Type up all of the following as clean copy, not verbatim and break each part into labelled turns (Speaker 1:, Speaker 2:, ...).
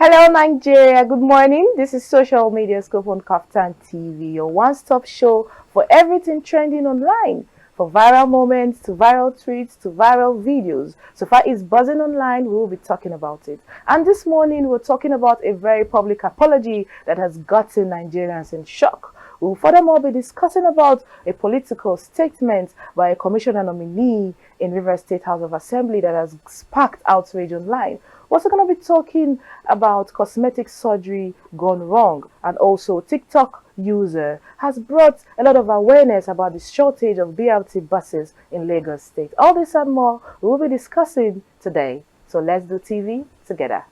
Speaker 1: Hello, Nigeria. Good morning. This is Social Media Scope on Kaftan TV, your one-stop show for everything trending online. For viral moments, to viral tweets, to viral videos. So far it's buzzing online, we will be talking about it. And this morning, we're talking about a very public apology that has gotten Nigerians in shock. We will furthermore be discussing about a political statement by a commissioner nominee in Rivers State House of Assembly that has sparked outrage online. We're also going to be talking about cosmetic surgery gone wrong, and also TikTok user has brought a lot of awareness about the shortage of BRT buses in Lagos State. All this and more we will be discussing today. So let's do TV together.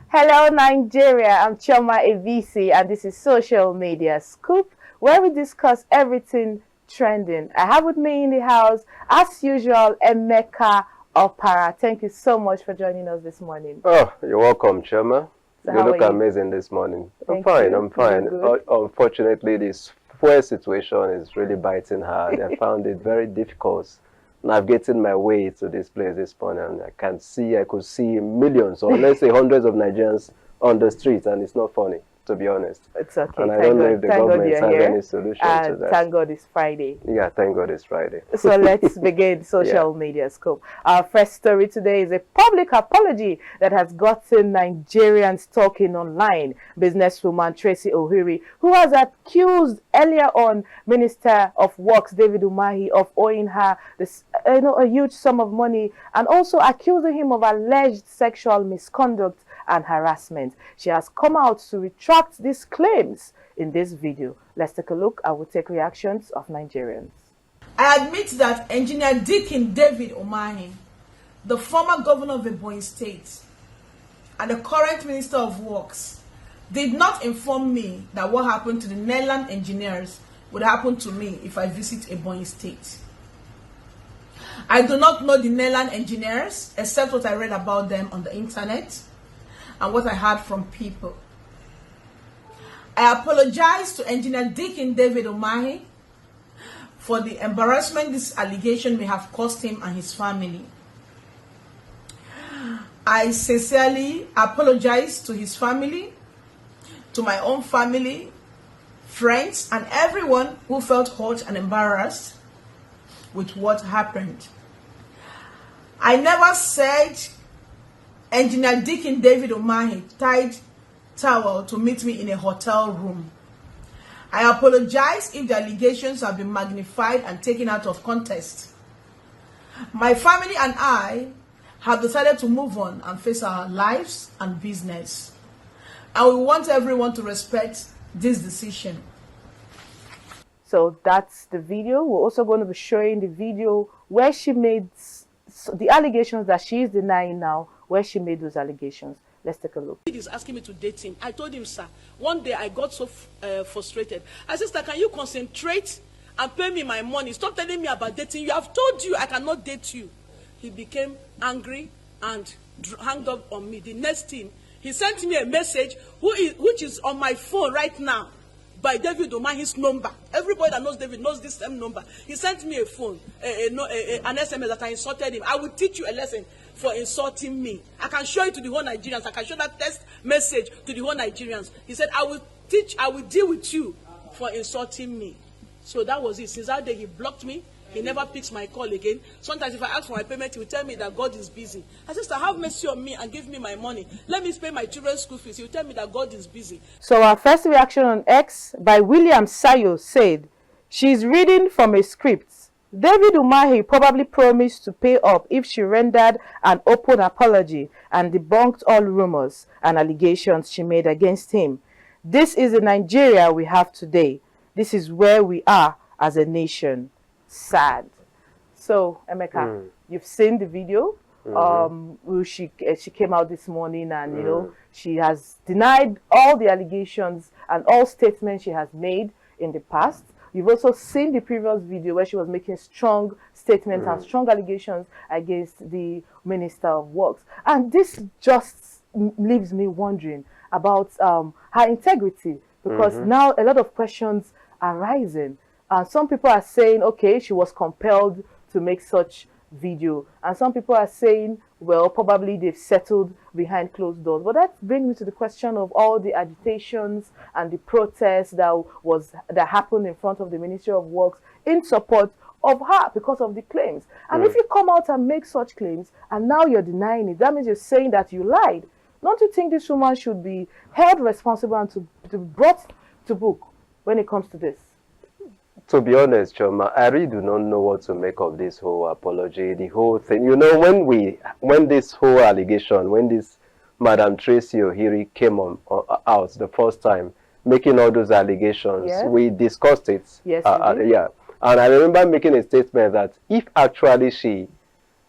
Speaker 1: Hello Nigeria, I'm Chioma Evisi and this is Social Media Scoop, where we discuss everything trending. I have with me in the house, as usual, Emeka Opara. Thank you so much for joining us this morning.
Speaker 2: Oh, you're welcome, Chioma.
Speaker 1: So
Speaker 2: You look amazing this morning. I'm fine.
Speaker 1: Good.
Speaker 2: Unfortunately, this fuel situation is really biting hard. I found it very difficult navigating my way to this place this morning. I could see millions, or let's say hundreds of Nigerians on the streets, and it's not funny, to be honest.
Speaker 1: It's okay.
Speaker 2: And I don't know if the government has any solution to that.
Speaker 1: Thank God it's Friday.
Speaker 2: Yeah, thank God it's Friday.
Speaker 1: So let's begin Social Media Scope. Our first story today is a public apology that has gotten Nigerians talking online. Businesswoman Tracy Ohiri, who has accused earlier on Minister of Works David Umahi of owing her a huge sum of money, and also accusing him of alleged sexual misconduct and harassment. She has come out to retract these claims in this video. Let's take a look. I will take reactions of Nigerians.
Speaker 3: I admit that Engineer Dikin David Umahi, the former governor of Ebonyi State and the current Minister of Works, did not inform me that what happened to the Neyland engineers would happen to me if I visit Ebonyi State. I do not know the Neyland engineers except what I read about them on the internet and what I heard from people. I apologize to Engineer Dikin David Umahi for the embarrassment this allegation may have caused him and his family. I sincerely apologize to his family, to my own family, friends, and everyone who felt hurt and embarrassed with what happened. I never said Engineer Dikin David Umahi tied towel to meet me in a hotel room. I apologize if the allegations have been magnified and taken out of context. My family and I have decided to move on and face our lives and business. And we want everyone to respect this decision.
Speaker 1: So that's the video. We're also going to be showing the video where she made the allegations that she is denying now, where she made those allegations. Let's take a look.
Speaker 4: He's asking me to date him. I told him, sir, one day I got so frustrated. I said, sir, can you concentrate and pay me my money? Stop telling me about dating you. I've told you I cannot date you. He became angry and hung up on me. The next thing, he sent me a message which is on my phone right now by David Umahi's number. Everybody that knows David knows this same number. He sent me a phone, an SMS that I insulted him. I will teach you a lesson for insulting me. I can show it to the whole Nigerians. I can show that text message to the whole Nigerians. He said, I will deal with you for insulting me. So that was it. Since that day, he blocked me. He never picks my call again. Sometimes if I ask for my payment, he will tell me that God is busy. I said, sir, have mercy on me and give me my money. Let me pay my children's school fees. He will tell me that God is busy.
Speaker 1: So our first reaction on X by William Sayo said, she's reading from a script. David Umahi probably promised to pay up if she rendered an open apology and debunked all rumors and allegations she made against him. This is the Nigeria we have today. This is where we are as a nation. Sad. So, Emeka, you've seen the video. She came out this morning and, you know, she has denied all the allegations and all statements she has made in the past. You've also seen the previous video where she was making strong statements and strong allegations against the Minister of Works. And this just leaves me wondering about her integrity, because now a lot of questions are rising. Some people are saying, okay, she was compelled to make such video. And some people are saying, well, probably they've settled behind closed doors. But that brings me to the question of all the agitations and the protests that happened in front of the Ministry of Works in support of her because of the claims. And if you come out and make such claims and now you're denying it, that means you're saying that you lied. Don't you think this woman should be held responsible and to be brought to book when it comes to this?
Speaker 2: To be honest, Choma, I really do not know what to make of this whole apology, the whole thing. You know, when this whole allegation, when this Madam Tracy O'Hiri came out the first time, making all those allegations, we discussed it.
Speaker 1: Yes,
Speaker 2: yeah. And I remember making a statement that if actually she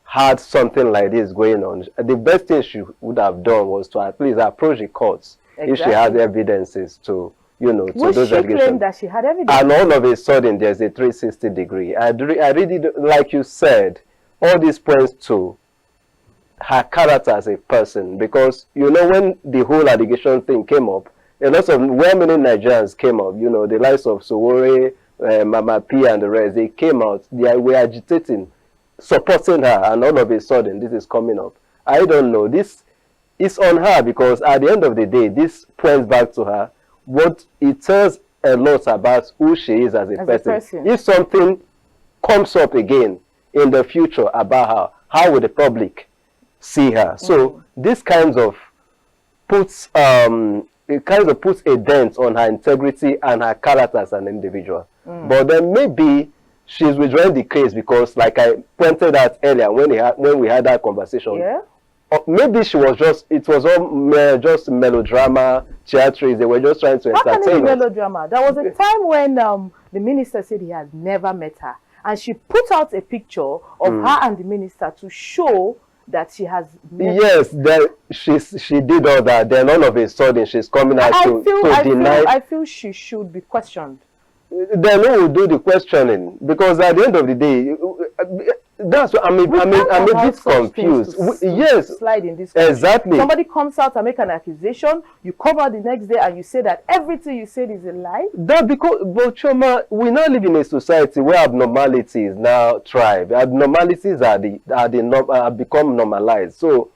Speaker 2: had something like this going on, the best thing she would have done was to at least approach the courts if she has evidences to, you know, to those allegations.
Speaker 1: Claimed that she had evidence?
Speaker 2: And all of a sudden, there's a 360 degree. I really, like you said, all this points to her character as a person. Because, you know, when the whole allegation thing came up, a lot of well-meaning Nigerians came up, you know, the likes of Sowore, Mama P and the rest, they came out, they were agitating, supporting her, and all of a sudden, this is coming up. I don't know. This is on her because at the end of the day, this points back to her. What it tells a lot about who she is as a person. If something comes up again in the future about her, how will the public see her? So this kind of puts a dent on her integrity and her character as an individual. But then maybe she's withdrawing the case because, like I pointed out earlier when we had that conversation, maybe she was it was all just melodrama, theatrics. They were just trying to entertain.
Speaker 1: How can it be melodrama? There was a time when the minister said he had never met her, and she put out a picture of her and the minister to show that she has met
Speaker 2: then she did all that. Then all of a sudden she's coming out to deny.
Speaker 1: I feel she should be questioned.
Speaker 2: Then who will do the questioning? Because at the end of the day, that's what I'm a bit confused. Yes,
Speaker 1: slide in this
Speaker 2: exactly.
Speaker 1: Somebody comes out and make an accusation. You come out the next day and you say that everything you said is a lie.
Speaker 2: That because, but Choma, we now live in a society where abnormalities now thrive. Abnormalities have become normalized. So,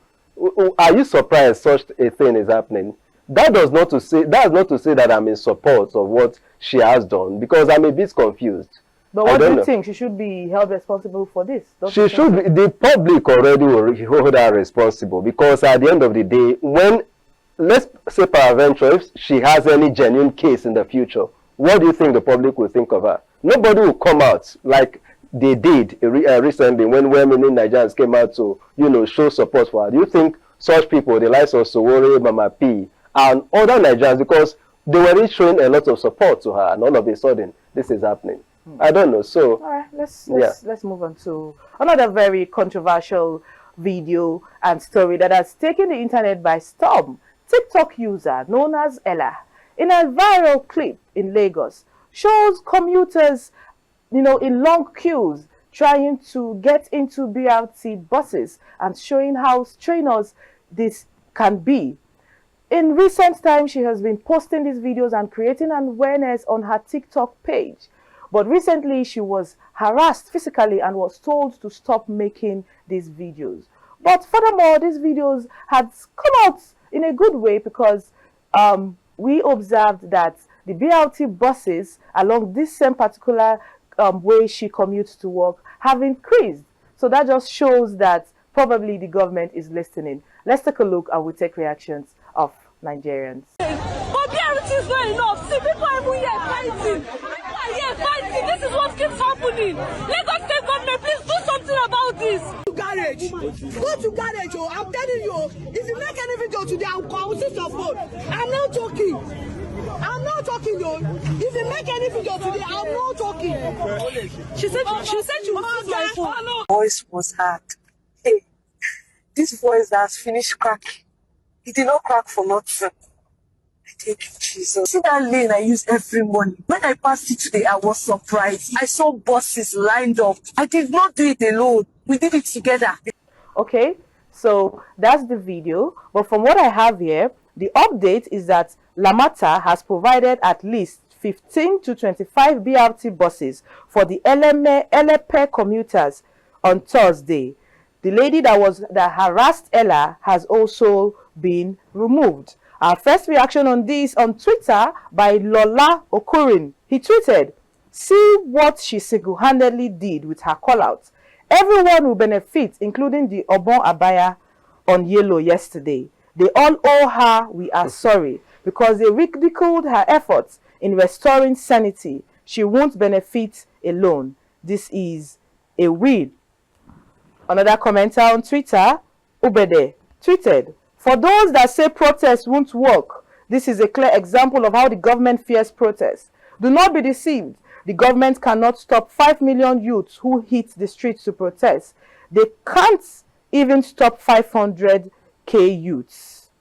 Speaker 2: are you surprised such a thing is happening? That's not to say that I'm in support of what she has done, because I'm a bit confused.
Speaker 1: But what do you think? She should be held responsible for this?
Speaker 2: She should be. The public already will hold her responsible, because at the end of the day, when, let's say peradventure, if she has any genuine case in the future, what do you think the public will think of her? Nobody will come out like they did recently when many Nigerians came out to, you know, show support for her. Do you think such people, the likes of Sowore, Mama P, and other Nigerians, because they were showing a lot of support to her, and all of a sudden this is happening? I don't know. So
Speaker 1: all right, let's move on to another very controversial video and story that has taken the internet by storm. TikTok user known as Ella, in a viral clip in Lagos, shows commuters, you know, in long queues trying to get into BRT buses and showing how strenuous this can be. In recent times, she has been posting these videos and creating an awareness on her TikTok page. But recently, she was harassed physically and was told to stop making these videos. But furthermore, these videos had come out in a good way, because we observed that the BRT buses along this same particular way she commutes to work have increased. So that just shows that probably the government is listening. Let's take a look and we'll take reactions of Nigerians.
Speaker 5: But BRT is not enough. See, people are even here fighting. People are here fighting. This is what keeps happening. Lagos State government, please do something about this.
Speaker 6: Garage. Go to garage, oh. I'm telling you, if you make any video today, I'll sit your phone. I'm not joking. I'm not talking though. If you make any video today, I'm not talking.
Speaker 5: She said she was my phone.
Speaker 7: Voice was hard. Hey, this voice that's finished cracking. It did not crack for nothing. Thank you, Jesus. See that lane I use every morning. When I passed it today, I was surprised. I saw buses lined up. I did not do it alone. We did it together.
Speaker 1: Okay, so that's the video. But from what I have here, the update is that Lamata has provided at least 15 to 25 BRT buses for the Elepe commuters on Thursday. The lady that harassed Ella has also been removed. Our first reaction on this on Twitter by Lola Okurin. He tweeted, "See what she single-handedly did with her call-out. Everyone will benefit, including the Obon Abaya on Yellow yesterday. They all owe her, we are sorry, because they ridiculed her efforts in restoring sanity. She won't benefit alone. This is a win." Another commenter on Twitter, Ubede, tweeted, "For those that say protests won't work, this is a clear example of how the government fears protests. Do not be deceived. The government cannot stop 5 million youths who hit the streets to protest. They can't even stop 500K youths."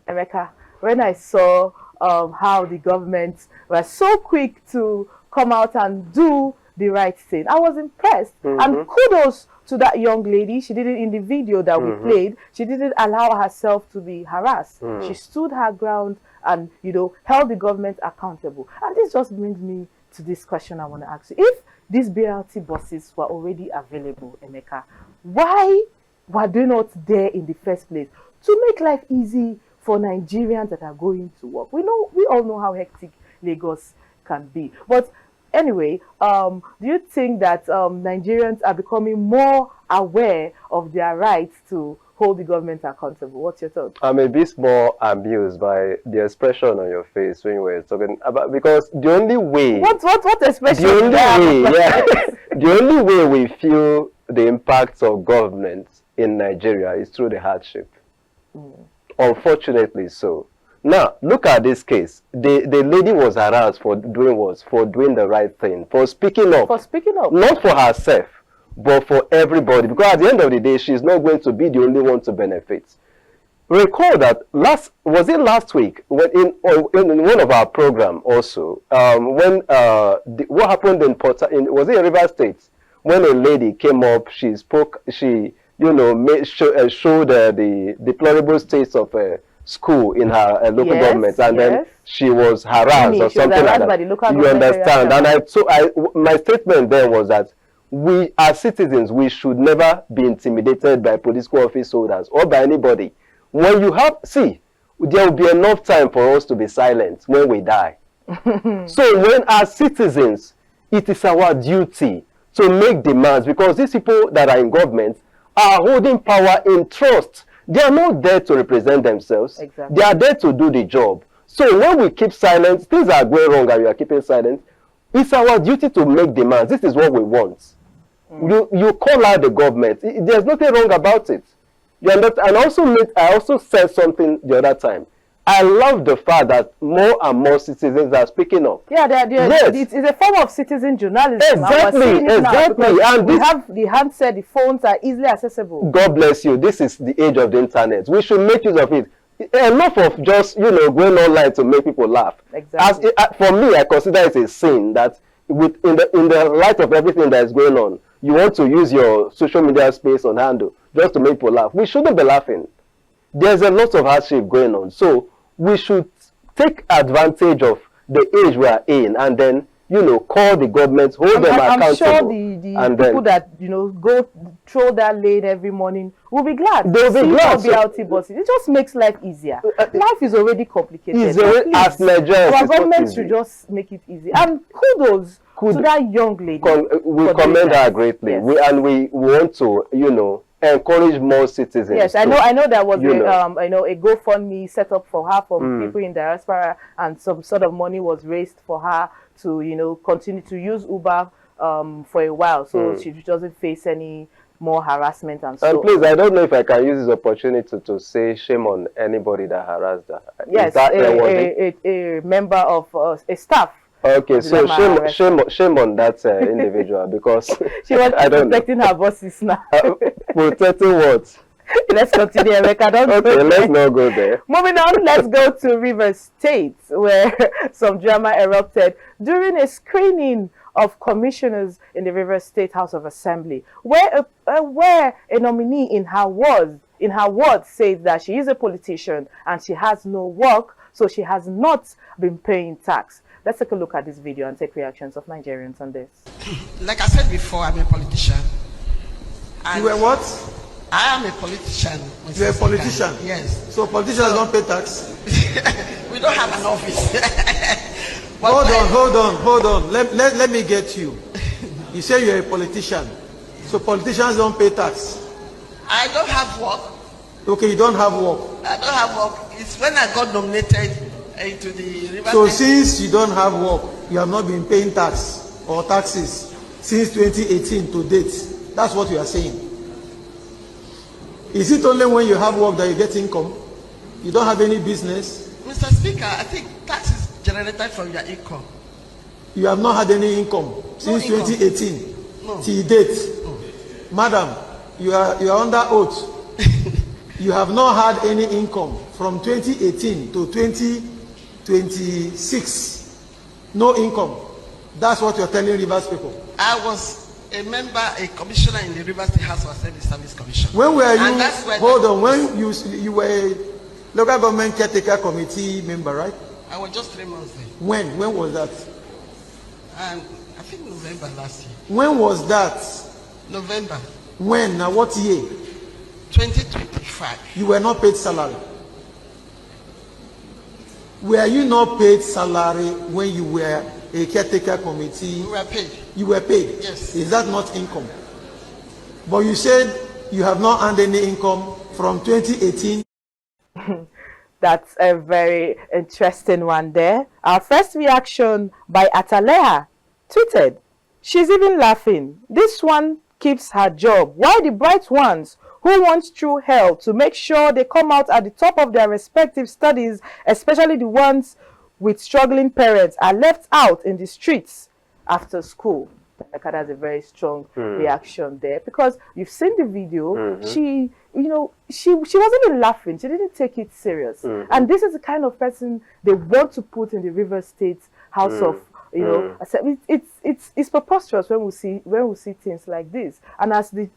Speaker 1: Emeka, when I saw how the government was so quick to come out and do the right thing, I was impressed. And kudos to that young lady. She did it in the video that we played. She didn't allow herself to be harassed. She stood her ground and, you know, held the government accountable. And this just brings me to this question I want to ask you. If these BRT buses were already available, Emeka, why were they not there in the first place to make life easy for Nigerians that are going to work? We all know how hectic Lagos can be. But anyway, do you think that Nigerians are becoming more aware of their rights to hold the government accountable? What's your thought?
Speaker 2: I'm a bit more amused by the expression on your face when you were talking about, because the only way...
Speaker 1: What expression?
Speaker 2: The only way we feel the impacts of government in Nigeria is through the hardship. Unfortunately so. Now, look at this case. The lady was harassed for doing what? For doing the right thing. For speaking up.
Speaker 1: For speaking up.
Speaker 2: Not for herself, but for everybody. Because at the end of the day, she's not going to be the only one to benefit. Recall that last week, when in one of our program also, when what happened was it in Rivers State? When a lady came up, she spoke, she, you know, showed the deplorable states of school in her local government, and then she was harassed or something like that. You understand? And my statement then was that we as citizens, we should never be intimidated by political office holders or by anybody. When you have, there will be enough time for us to be silent when we die. So when as citizens, it is our duty to make demands, because these people that are in government are holding power in trust. They are not there to represent themselves.
Speaker 1: Exactly.
Speaker 2: They are there to do the job. So when we keep silent, things are going wrong and we are keeping silent, it's our duty to make demands. This is what we want. You call out the government. There's nothing wrong about it. You understand? And I also said something the other time. I love the fact that more and more citizens are speaking up.
Speaker 1: Yeah, it's a form of citizen journalism.
Speaker 2: Exactly.
Speaker 1: And we have the handset, the phones are easily accessible.
Speaker 2: God bless you. This is the age of the internet. We should make use of it. Enough of just, you know, going online to make people laugh.
Speaker 1: Exactly.
Speaker 2: For me, I consider it a sin that in the light of everything that is going on, you want to use your social media space on handle just to make people laugh. We shouldn't be laughing. There's a lot of hardship going on. So we should take advantage of the age we are in, and then, you know, call the government, hold them accountable.
Speaker 1: I'm sure the people that, you know, go through that lane every morning will be glad.
Speaker 2: They'll be glad.
Speaker 1: BRT buses. It just makes life easier. Life is already complicated.
Speaker 2: As Nigerians,
Speaker 1: our government should just make it easy. And kudos to that young lady.
Speaker 2: We commend her greatly. Yes. We want to, you know, encourage more citizens.
Speaker 1: Yes, I know there was a GoFundMe set up for her from people in diaspora, and some sort of money was raised for her to, you know, continue to use Uber for a while, so she doesn't face any more harassment and so.
Speaker 2: And please, I don't know if I can use this opportunity to say shame on anybody that harassed her.
Speaker 1: Yes, a member of a staff.
Speaker 2: Okay, so shame on that individual, because
Speaker 1: she was protecting her bosses now.
Speaker 2: Protecting what?
Speaker 1: Let's continue, Emeka.
Speaker 2: Let's not go there.
Speaker 1: Moving on, let's go to Rivers State, where some drama erupted during a screening of commissioners in the Rivers State House of Assembly, where a nominee in her ward said that she is a politician and she has no work, so she has not been paying tax. Let's take a look at this video and take reactions of Nigerians on this.
Speaker 8: Like I said before, I'm a politician. And
Speaker 9: You were what?
Speaker 8: I am a politician. Mr.
Speaker 9: You're a
Speaker 8: Speaker.
Speaker 9: politician?
Speaker 8: Yes.
Speaker 9: So politicians don't pay tax?
Speaker 8: We don't have an office. But
Speaker 9: Hold on. Let me get you. You say you're a politician. So politicians don't pay tax?
Speaker 8: I don't have work.
Speaker 9: Okay, you don't have work.
Speaker 8: I don't have work. It's when I got nominated into the River
Speaker 9: So
Speaker 8: State.
Speaker 9: since you don't have work, you have not been paying tax or taxes since 2018 to date. That's what you are saying. Is it only when you have work that you get income? You don't have any business?
Speaker 8: Mr. Speaker, I think tax is generated from your income.
Speaker 9: You have not had any income since
Speaker 8: income.
Speaker 9: 2018
Speaker 8: No.
Speaker 9: till date. Madam, you are under oath. You have not had any income from 2018 to 2026. No income. That's what you're telling Rivers people.
Speaker 8: I was a member, a commissioner in the River State House of Assembly Service Commission.
Speaker 9: When were you?
Speaker 8: And that's where
Speaker 9: Hold on. When you were a local government caretaker committee member, right?
Speaker 8: I was just 3 months there.
Speaker 9: When? When was that?
Speaker 8: And I think November last year.
Speaker 9: When was that?
Speaker 8: November
Speaker 9: When? Now what year?
Speaker 8: 2025.
Speaker 9: You were not paid salary. Were you not paid salary when you were a caretaker committee?
Speaker 8: We were paid.
Speaker 9: You were paid?
Speaker 8: Yes.
Speaker 9: Is that not income? But you said you have not earned any income from 2018.
Speaker 1: That's a very interesting one there. Our first reaction by Ataleha tweeted, "She's even laughing. This one keeps her job. Why the bright ones who want through hell to make sure they come out at the top of their respective studies, especially the ones with struggling parents, are left out in the streets after school?" That's a very strong reaction there, because you've seen the video. She wasn't even laughing. She didn't take it serious. And this is the kind of person they want to put in the River State House of, it's preposterous when we see things like this. And as the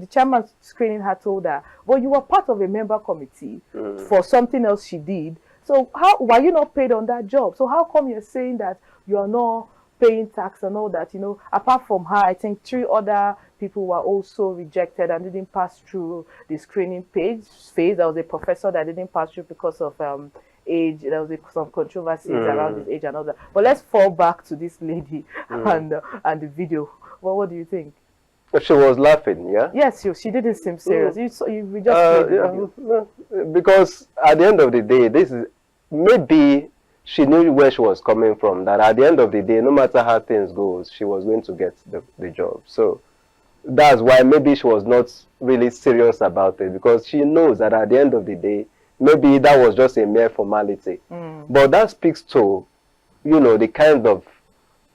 Speaker 1: chairman screening her told her, well, you were part of a member committee for something else she did. So why you not paid on that job? So how come you're saying that you're not paying tax and all that? Apart from her, I think 3 other people were also rejected and didn't pass through the screening phase. There was a professor that didn't pass through because of age. There was some controversies around his age and all that. But let's fall back to this lady and the video. Well, what do you think?
Speaker 2: She was laughing, yeah?
Speaker 1: Yes, she didn't seem serious. We just played the video.
Speaker 2: Because at the end of the day, maybe she knew where she was coming from, that at the end of the day, no matter how things go, she was going to get the job. So that's why maybe she was not really serious about it, because she knows that at the end of the day, maybe that was just a mere formality. But that speaks to, the kind of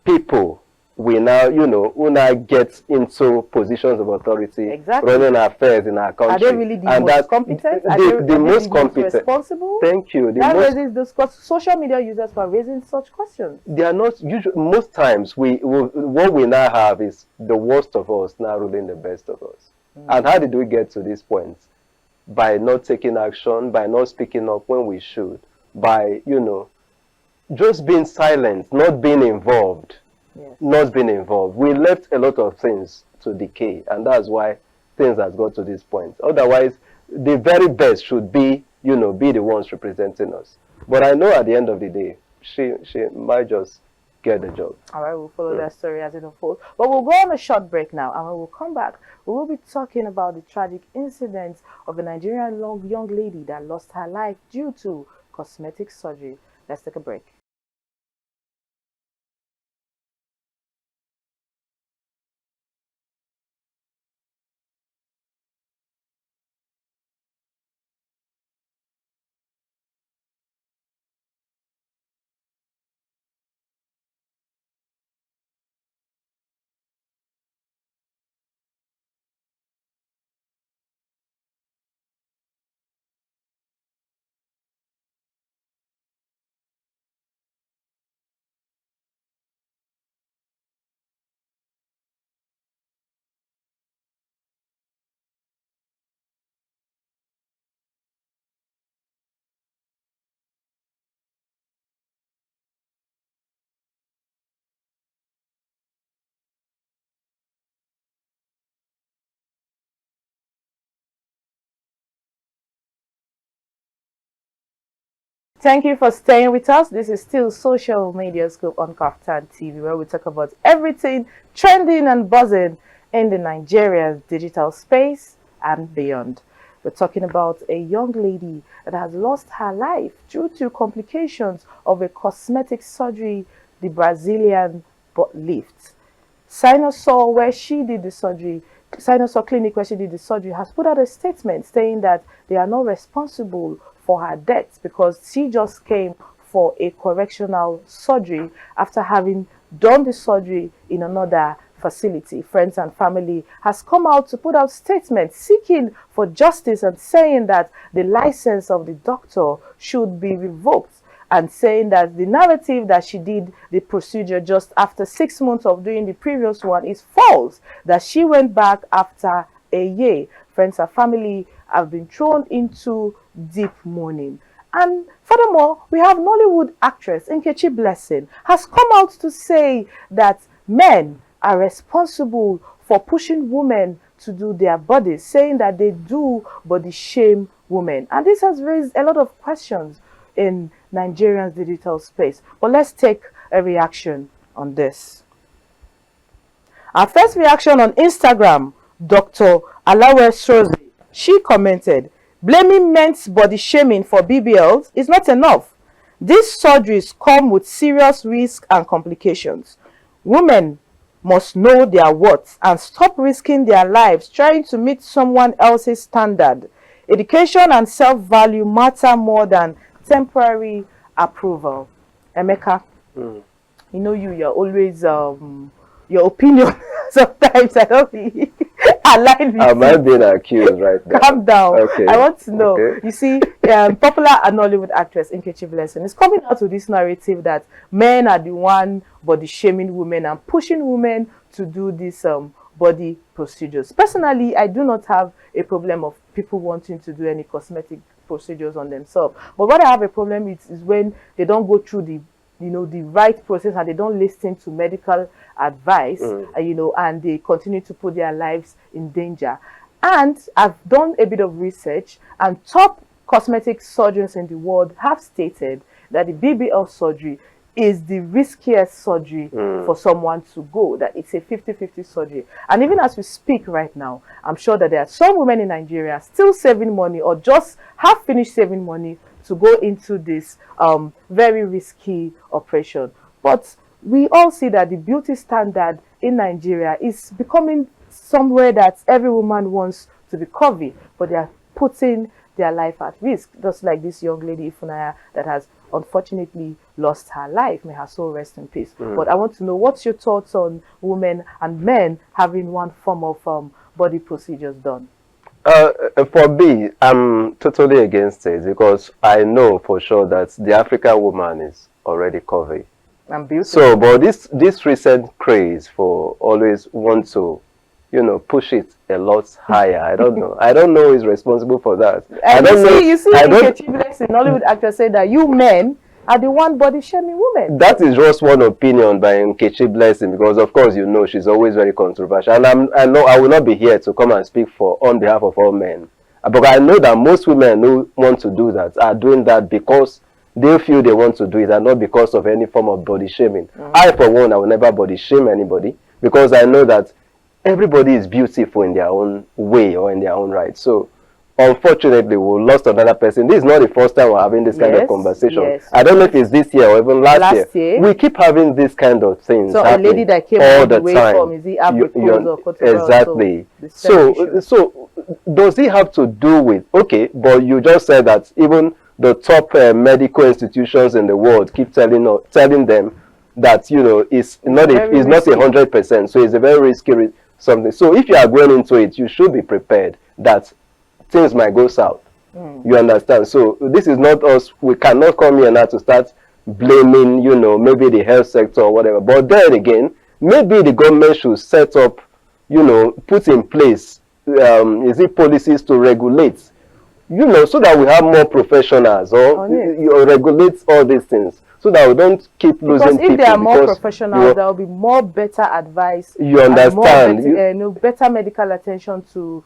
Speaker 2: people we now, who now get into positions of authority, running affairs in our country.
Speaker 1: Are they really the most competent? Are they
Speaker 2: the most competent.
Speaker 1: Responsible?
Speaker 2: Thank you.
Speaker 1: That raises those social media users for raising such questions.
Speaker 2: They are not usually. Most times, what we now have is the worst of us now ruling the best of us. And how did we get to this point? By not taking action, by not speaking up when we should, by just being silent, not being involved.
Speaker 1: Yes.
Speaker 2: Not being involved. We left a lot of things to decay, and that's why things has got to this point. Otherwise, the very best should be, be the ones representing us. But I know at the end of the day, she might just get the job.
Speaker 1: All right, we'll follow that story as it unfolds. But we'll go on a short break now, and when we'll come back, we will be talking about the tragic incident of a Nigerian young lady that lost her life due to cosmetic surgery. Let's take a break. Thank you for staying with us. This is still Social Media Scoop on Kaftan TV, where we talk about everything trending and buzzing in the Nigeria's digital space and beyond. We're talking about a young lady that has lost her life due to complications of a cosmetic surgery, the Brazilian butt lift. Sinosol, where she did the surgery, Sinosol Clinic, where she did the surgery, has put out a statement saying that they are not responsible for her death because she just came for a correctional surgery after having done the surgery in another facility. Friends and family has come out to put out statements seeking for justice and saying that the license of the doctor should be revoked, and saying that the narrative that she did the procedure just after 6 months of doing the previous one is false, that she went back after a year. Friends and family have been thrown into deep mourning. And furthermore, we have Nollywood actress Nkechi Blessing has come out to say that men are responsible for pushing women to do their bodies, saying that they do body shame women. And this has raised a lot of questions in Nigeria's digital space. But let's take a reaction on this. Our first reaction on Instagram, Dr. Alawe Srozi, she commented, blaming men's body shaming for BBLs is not enough. These surgeries come with serious risks and complications. Women must know their worth and stop risking their lives trying to meet someone else's standard. Education and self-value matter more than temporary approval. Emeka, you know you're always your opinion sometimes I don't really align with
Speaker 2: Am I being accused right now?
Speaker 1: Calm down.
Speaker 2: Okay.
Speaker 1: I want to know.
Speaker 2: Okay.
Speaker 1: You see, popular Nollywood actress Nkechi Blessing is coming out with this narrative that men are the one body shaming women and pushing women to do these body procedures. Personally, I do not have a problem of people wanting to do any cosmetic procedures on themselves. But what I have a problem with is when they don't go through the the right process and they don't listen to medical advice, and they continue to put their lives in danger. And I've done a bit of research, and top cosmetic surgeons in the world have stated that the BBL surgery is the riskiest surgery for someone to go, that it's a 50-50 surgery. And even as we speak right now, I'm sure that there are some women in Nigeria still saving money or just have finished saving money to go into this very risky operation. But we all see that the beauty standard in Nigeria is becoming somewhere that every woman wants to be curvy, but they are putting their life at risk, just like this young lady Ifunaya that has unfortunately lost her life. May her soul rest in peace. But I want to know, what's your thoughts on women and men having one form of body procedures done?
Speaker 2: For me, I'm totally against it because I know for sure that the African woman is already curvy.
Speaker 1: And beautiful.
Speaker 2: So, but this recent craze for always want to, push it a lot higher. I don't know. I don't know who's responsible for that.
Speaker 1: And you see, Nkechi Blessing, Nollywood actor, said that you men are the one body shaming women. That
Speaker 2: is just one opinion by Nkechi Blessing, because of course she's always very controversial, and I know I will not be here to come and speak on behalf of all men, but I know that most women who want to do that are doing that because they feel they want to do it and not because of any form of body shaming. I, for one, I will never body shame anybody because I know that everybody is beautiful in their own way or in their own right. So unfortunately, we lost another person. This is not the first time we're having this kind of conversation. I don't know if it's this year or even last year. We keep having this kind of things. So a lady that came all the time. From, is he exactly. So does it have to do with, okay, but you just said that even the top medical institutions in the world keep telling them that it's not 100%, so it's a very risky something. So if you are going into it, you should be prepared that things might go south. You understand? So this is not us. We cannot come here now to start blaming, maybe the health sector or whatever. But then again, maybe the government should set up, put in place, policies to regulate, so that we have more professionals or regulate all these things. So that we don't keep losing people. Because if they are more professionals, there will be more better advice. You understand? More better medical attention to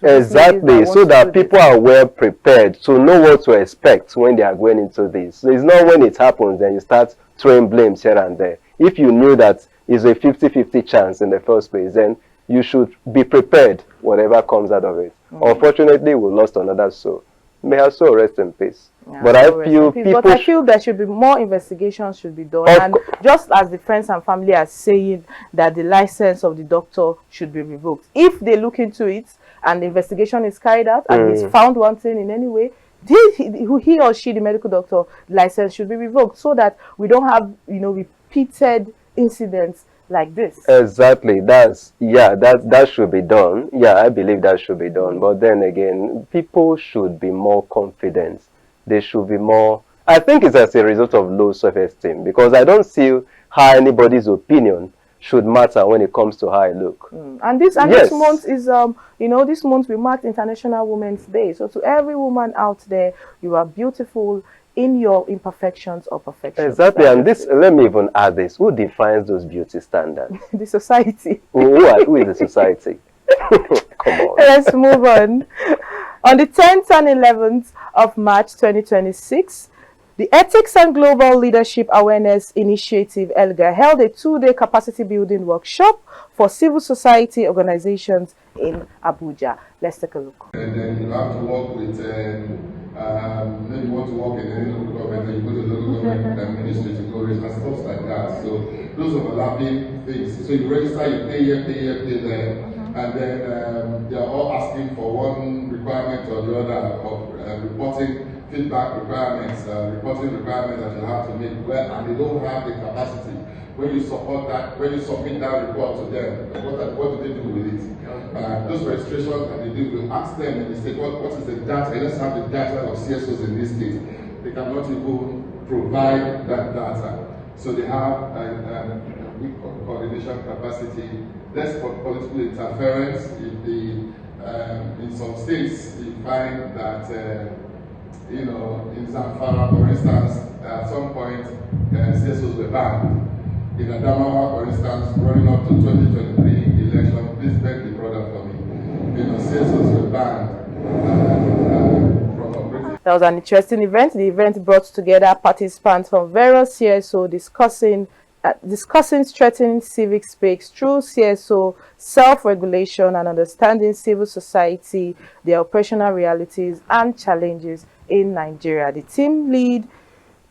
Speaker 2: exactly, so that people are well prepared to know what to expect when they are going into this. So it's not when it happens then you start throwing blames here and there. If you knew that it's a 50-50 chance in the first place, then you should be prepared whatever comes out of it. Unfortunately, we lost another soul. May her soul rest in peace.
Speaker 1: Yeah,
Speaker 2: but I feel people...
Speaker 1: But I feel there should be more investigations should be done. And just as the friends and family are saying that the license of the doctor should be revoked, if they look into it and the investigation is carried out and he's found wanting in any way, he or she, the medical doctor, license should be revoked so that we don't have, you know, repeated incidents like this.
Speaker 2: Exactly. That should be done. Yeah, I believe that should be done. But then again, people should be more confident. They should be more... I think it's as a result of low self-esteem, because I don't see how anybody's opinion should matter when it comes to how I look.
Speaker 1: And this month is you know, this month we mark International Women's Day. So to every woman out there, you are beautiful in your imperfections or perfections.
Speaker 2: Exactly. And this, let me even add this, who defines those beauty standards?
Speaker 1: The society.
Speaker 2: Who is the society? Come on.
Speaker 1: Let's move on. On the 10th and 11th of March 2026, the Ethics and Global Leadership Awareness Initiative, ELGA, held a 2-day capacity building workshop for civil society organizations in Abuja. Let's take a look.
Speaker 10: And then you have to work with, maybe you want to work in any local government, then you go to the local government ministry to go register, stuff like that. So those overlapping things. So you register, you pay here, pay there. And then they are all asking for one requirement or the other of reporting feedback requirements, reporting requirements that you have to make, and they don't have the capacity. When you support that, when you submit that report to them, what do they do with it? Those registrations that they do, we ask them and they say, what is the data? Let's have the data of CSOs in this state. They cannot even provide that data. So they have weak coordination capacity, less political interference. If in some states you find that you know, in Zamfara, for instance, at some point CSOs were banned. In Adamawa, for instance, running up to 2023 election, please beg the brother for me. You know, CSOs were banned from operating.
Speaker 1: That was an interesting event. The event brought together participants from various CSO discussing strengthening civic space through CSO self-regulation and understanding civil society, their operational realities and challenges in Nigeria. The team lead,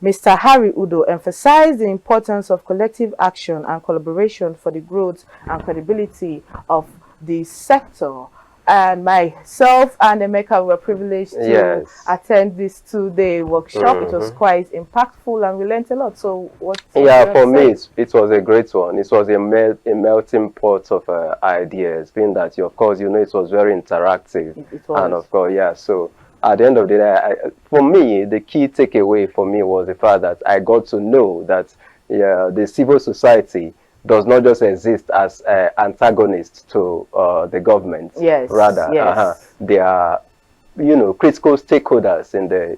Speaker 1: Mr. Harry Udo, emphasized the importance of collective action and collaboration for the growth and credibility of the sector. And myself and Emeka were privileged to attend this 2-day workshop. It was quite impactful and we learned a lot. So what?
Speaker 2: Yeah, for me, it was a great one. It was a melting pot of ideas, being that, of course, you know, it was very interactive. It was. And of course, yeah, so at the end of the day, for me, the key takeaway for me was the fact that I got to know that the civil society does not just exist as antagonists to the government.
Speaker 1: Yes.
Speaker 2: Rather, they are, you know, critical stakeholders in the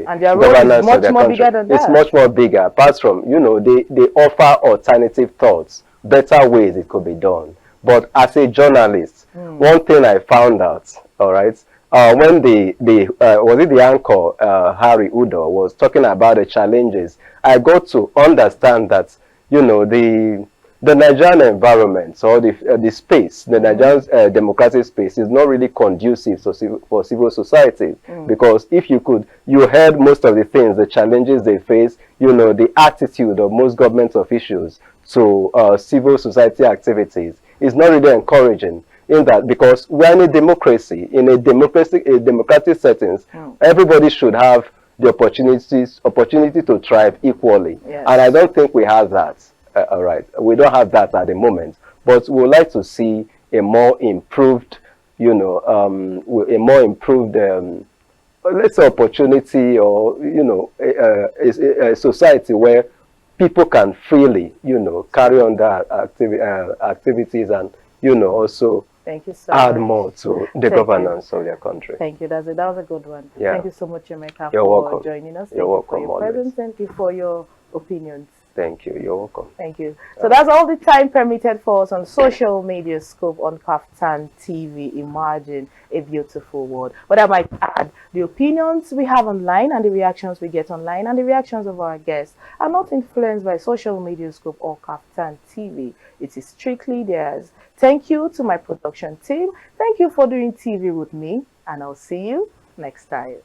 Speaker 1: and their role
Speaker 2: governance
Speaker 1: is much
Speaker 2: of their
Speaker 1: more
Speaker 2: country.
Speaker 1: bigger than that.
Speaker 2: It's much more bigger. Apart from, you know, they offer alternative thoughts, better ways it could be done. But as a journalist, one thing I found out, all right, when the anchor Harry Udo was talking about the challenges, I got to understand that, you know, the Nigerian environment or the space, the Nigerian democratic space is not really conducive for civil society, because if you heard most of the things, the challenges they face, you know, the attitude of most government officials to civil society activities is not really encouraging. In that, because we're in a democracy, in a democratic settings, everybody should have the opportunity to thrive equally.
Speaker 1: Yes.
Speaker 2: And I don't think we have that. All right, we don't have that at the moment, but we would like to see a more improved, you know, let's say opportunity, or, you know, a society where people can freely, you know, carry on their activities and, you know, also
Speaker 1: Thank you so
Speaker 2: add
Speaker 1: much.
Speaker 2: more to the governance of their country.
Speaker 1: Thank you. That was a good one.
Speaker 2: Yeah.
Speaker 1: Thank you so much, Emeka,
Speaker 2: You're
Speaker 1: for
Speaker 2: welcome.
Speaker 1: joining us.
Speaker 2: You're welcome.
Speaker 1: Thank you for your presence. Thank you for your opinions.
Speaker 2: Thank you. You're welcome.
Speaker 1: Thank you. So that's all the time permitted for us on Social Media Scope on Kaftan TV. Imagine a beautiful world. But I might add, the opinions we have online and the reactions we get online and the reactions of our guests are not influenced by Social Media Scope or Kaftan TV. It is strictly theirs. Thank you to my production team. Thank you for doing TV with me, and I'll see you next time.